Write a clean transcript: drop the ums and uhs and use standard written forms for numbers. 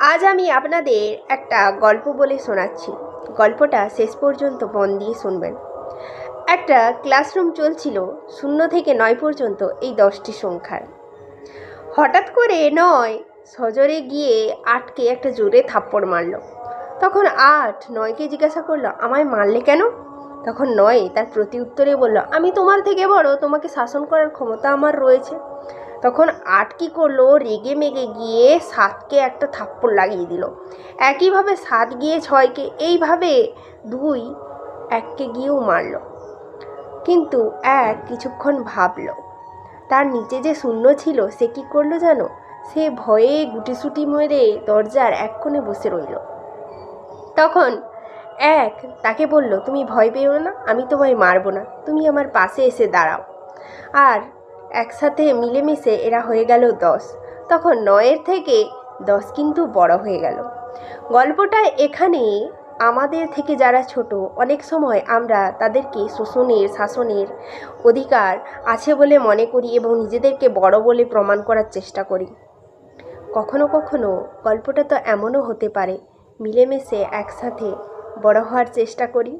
আজ আমি আপনাদের একটা গল্প বলে শোনাচ্ছি। গল্পটা শেষ পর্যন্ত মন দিয়ে শুনবেন। একটা ক্লাসরুম চলছিল 0 থেকে 9 পর্যন্ত এই 10টি সংখ্যার। হঠাৎ করে 9 সজোরে গিয়ে 8কে একটা জোরে থাপ্পড় মারল। তখন 8 9কে জিজ্ঞাসা করলো, আমায় মারলে কেন? তখন 9 তার প্রতি উত্তরে বলল, আমি তোমার থেকে বড়, তোমাকে শাসন করার ক্ষমতা আমার রয়েছে। তখন 8 কী করলো, রেগে মেগে গিয়ে 7কে একটা থাপ্পড় লাগিয়ে দিল। একইভাবে 7 গিয়ে 6কে, এইভাবে 2 1কে গিয়েও মারল। কিন্তু 1 কিছুক্ষণ ভাবলো। তার নিচে যে শূন্য ছিল সে কি করলো জানো? সে ভয়ে গুটিসুটি মেরে দরজার এক কোণে বসে রইল। তখন 1 তাকে বলল, তুমি ভয় পেও না, আমি তোমায় মারবো না, তুমি আমার পাশে এসে দাঁড়াও। আর একসাথে মিলেমিশে এরা হয়ে গেল 10। তখন 9-এর থেকে 10 কিন্তু বড় হয়ে গেল। গল্পটা এখানে আমাদের থেকে যারা ছোট, অনেক সময় আমরা তাদেরকে শাসনের অধিকার আছে বলে মনে করি এবং নিজেদেরকে বড় বলে প্রমাণ করার চেষ্টা করি। কখনো কখনো গল্পটা তো এমনও হতে পারে, মিলেমিশে একসাথে বড় হওয়ার চেষ্টা করি।